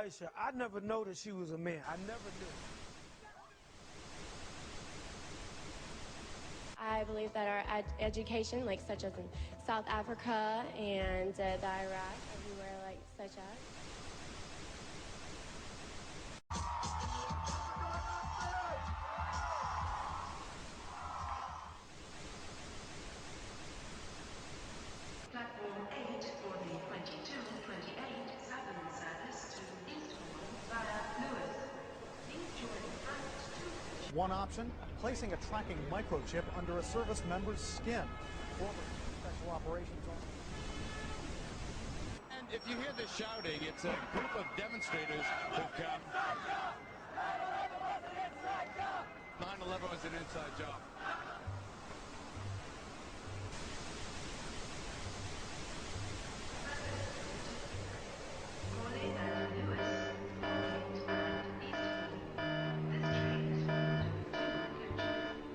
Aisha, I never noticed she was a man. I never did. I believe that our education, like such as in South Africa and the Iraq, everywhere like such as. Platform 8 for the 22-28 Southern service to Eastbourne via Lewis. Please join flight 2. One option, placing a tracking microchip under a service member's skin. Former special operations officer. And if you hear the shouting, it's a group of demonstrators who've come. 9/11 was an inside job.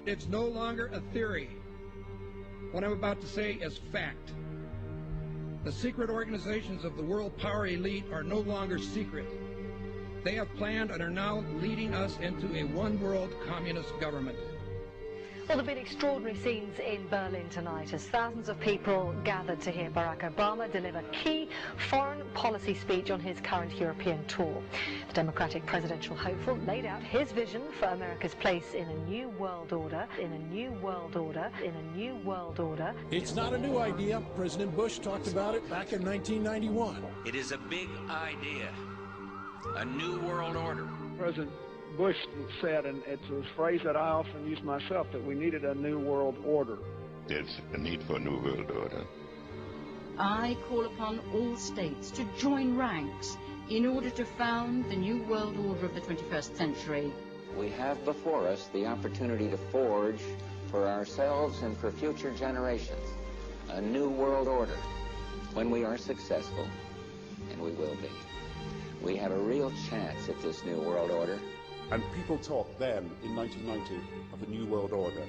It's no longer a theory. What I'm about to say is fact. The secret organizations of the world power elite are no longer secret. They have planned and are now leading us into a one-world communist government. Well, there have been extraordinary scenes in Berlin tonight as thousands of people gathered to hear Barack Obama deliver key foreign policy speech on his current European tour. The Democratic presidential hopeful laid out his vision for America's place in a new world order, in a new world order, in a new world order. It's not a new idea. President Bush talked about it back in 1991. It is a big idea, a new world order. President Bush said, and it's a phrase that I often use myself, that we needed a new world order. There's a need for a new world order. I call upon all states to join ranks in order to found the new world order of the 21st century. We have before us the opportunity to forge for ourselves and for future generations a new world order. When we are successful, and we will be, we have a real chance at this new world order. And people talked then, in 1990, of a new world order.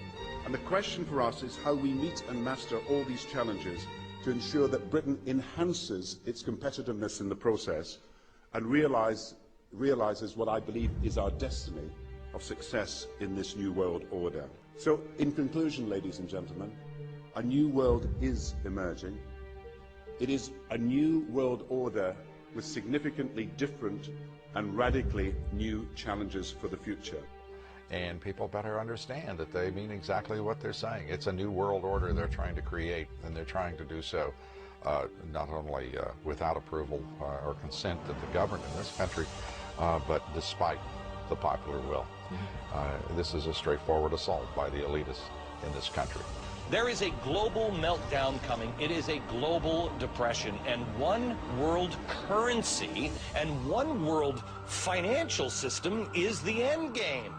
And the question for us is how we meet and master all these challenges to ensure that Britain enhances its competitiveness in the process and realizes what I believe is our destiny of success in this new world order. So, in conclusion, ladies and gentlemen, a new world is emerging. It is a new world order with significantly different and radically new challenges for the future. And people better understand that they mean exactly what they're saying. It's a new world order they're trying to create, and they're trying to do so not only without approval or consent of the government in this country, but despite the popular will. This is a straightforward assault by the elitists in this country. There is a global meltdown coming. It is a global depression, and one world currency and one world financial system is the end game.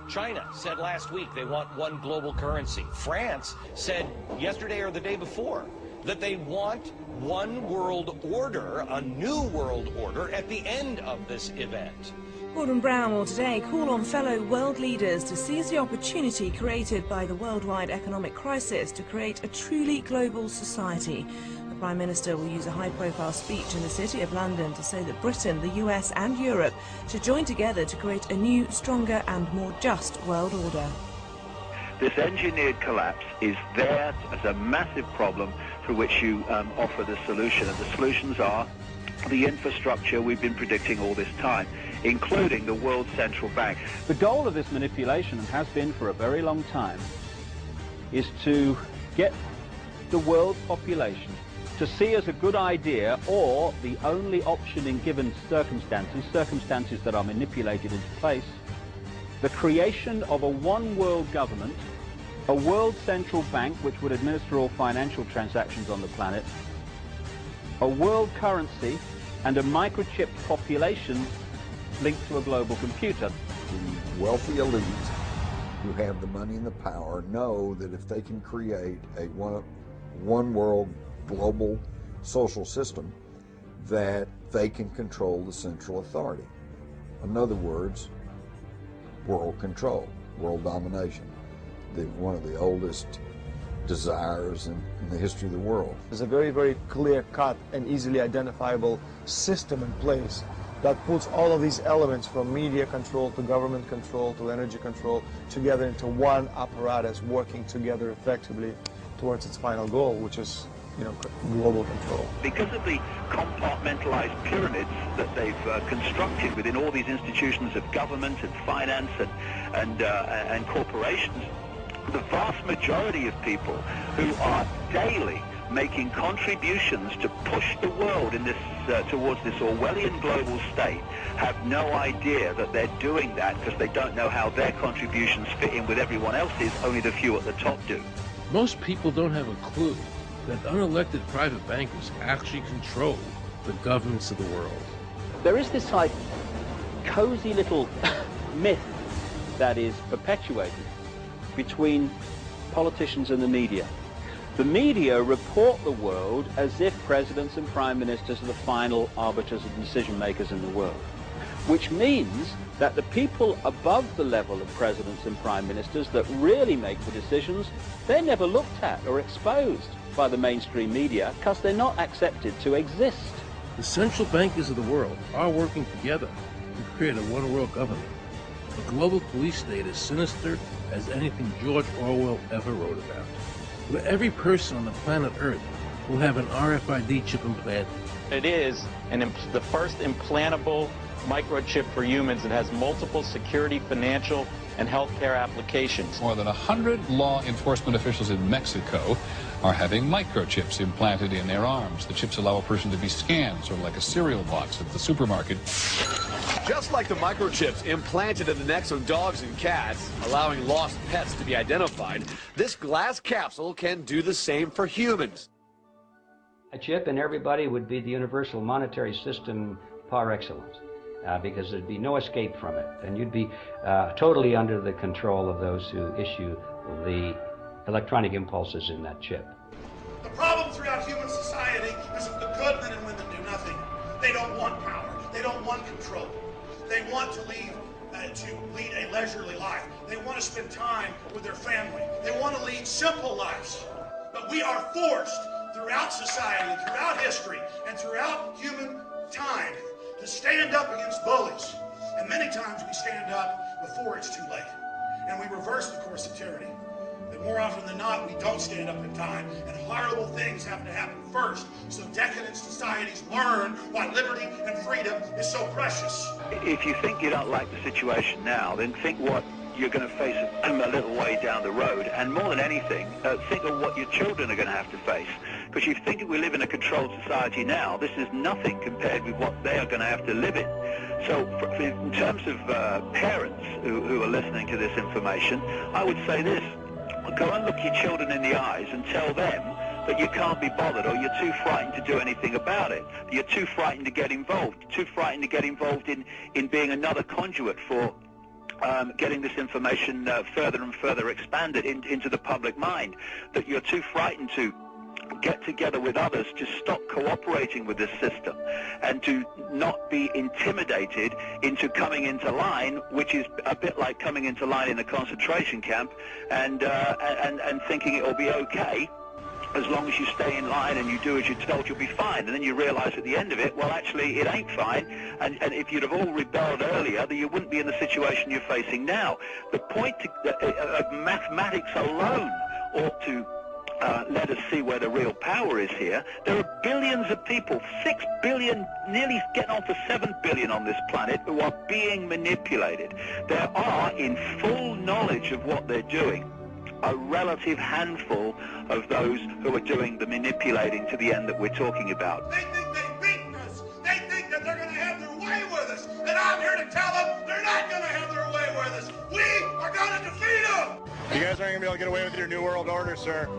China said last week they want one global currency. France said yesterday or the day before that they want one world order, a new world order, at the end of this event. Gordon Brown will today call on fellow world leaders to seize the opportunity created by the worldwide economic crisis to create a truly global society. The Prime Minister will use a high-profile speech in the City of London to say that Britain, the US and Europe should join together to create a new, stronger and more just world order. This engineered collapse is there as a massive problem for which you offer the solution, and the solutions are the infrastructure we've been predicting all this time, including the World Central Bank. The goal of this manipulation, and has been for a very long time, is to get the world population to see as a good idea, or the only option in given circumstances that are manipulated into place, the creation of a one world government, a world central bank which would administer all financial transactions on the planet, a world currency, and a microchipped population linked to a global computer. The wealthy elite who have the money and the power know that if they can create a one world global social system, that they can control the central authority. In other words, world control, world domination, one of the oldest desires in the history of the world. There's a very, very clear-cut and easily identifiable system in place that puts all of these elements from media control to government control to energy control together into one apparatus working together effectively towards its final goal, which is, you know, global control. Because of the compartmentalized pyramids that they've constructed within all these institutions of government and finance and corporations, the vast majority of people who are daily making contributions to push the world in this towards this Orwellian global state have no idea that they're doing that, because they don't know how their contributions fit in with everyone else's. Only the few at the top do. Most people don't have a clue that unelected private bankers actually control the governments of the world. There is this like cozy little myth that is perpetuated between politicians and the media. The media report the world as if presidents and prime ministers are the final arbiters and decision makers in the world, which means that the people above the level of presidents and prime ministers that really make the decisions, they're never looked at or exposed by the mainstream media because they're not accepted to exist. The central bankers of the world are working together to create a one-world government. A global police state as sinister as anything George Orwell ever wrote about, where every person on the planet Earth will have an RFID chip implanted. It is the first implantable microchip for humans that has multiple security, financial, and healthcare applications. More than 100 law enforcement officials in Mexico are having microchips implanted in their arms. The chips allow a person to be scanned, sort of like a cereal box at the supermarket. Just like the microchips implanted in the necks of dogs and cats, allowing lost pets to be identified, this glass capsule can do the same for humans. A chip in everybody would be the universal monetary system par excellence, because there'd be no escape from it, and you'd be totally under the control of those who issue the electronic impulses in that chip. The problem throughout human society is that the good men and women do nothing. They don't want power. They don't want control. They want to lead a leisurely life. They want to spend time with their family. They want to lead simple lives. But we are forced throughout society, throughout history, and throughout human time to stand up against bullies. And many times we stand up before it's too late. And we reverse the course of tyranny. But more often than not, we don't stand up in time, and horrible things have to happen first, so decadent societies learn why liberty and freedom is so precious. If you think you don't like the situation now, then think what you're going to face a little way down the road, and more than anything, think of what your children are going to have to face. Because you think we live in a controlled society now, this is nothing compared with what they are going to have to live in. So in terms of parents who are listening to this information, I would say this: go and look your children in the eyes and tell them that you can't be bothered, or you're too frightened to do anything about it. You're too frightened to get involved, too frightened to get involved in being another conduit for getting this information further and further expanded into the public mind, that you're too frightened to get together with others to stop cooperating with this system and to not be intimidated into coming into line, which is a bit like coming into line in a concentration camp and thinking it will be okay. As long as you stay in line and you do as you're told, you'll be fine. And then you realize at the end of it, well, actually, it ain't fine. And if you'd have all rebelled earlier, then you wouldn't be in the situation you're facing now. The point of mathematics alone ought to let us see where the real power is here. There are billions of people, 6 billion, nearly getting on for 7 billion on this planet, who are being manipulated. There are, in full knowledge of what they're doing, a relative handful of those who are doing the manipulating to the end that we're talking about. They think they've beaten us. They think that they're going to have their way with us. And I'm here to tell them they're not going to have their way with us. We are going to defeat them. You guys aren't going to be able to get away with your New World Order, sir.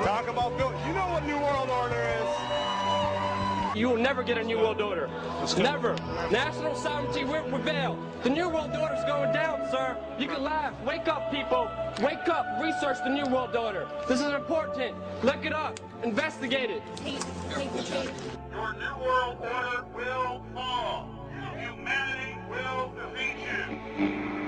Talk about Bill. You know what New World Order is. You will never get a New World Order. Never. National sovereignty will prevail. The New World Order is going down, sir. You can laugh. Wake up, people. Wake up. Research the New World Order. This is important. Look it up. Investigate it. Your New World Order will fall. Humanity will defeat you.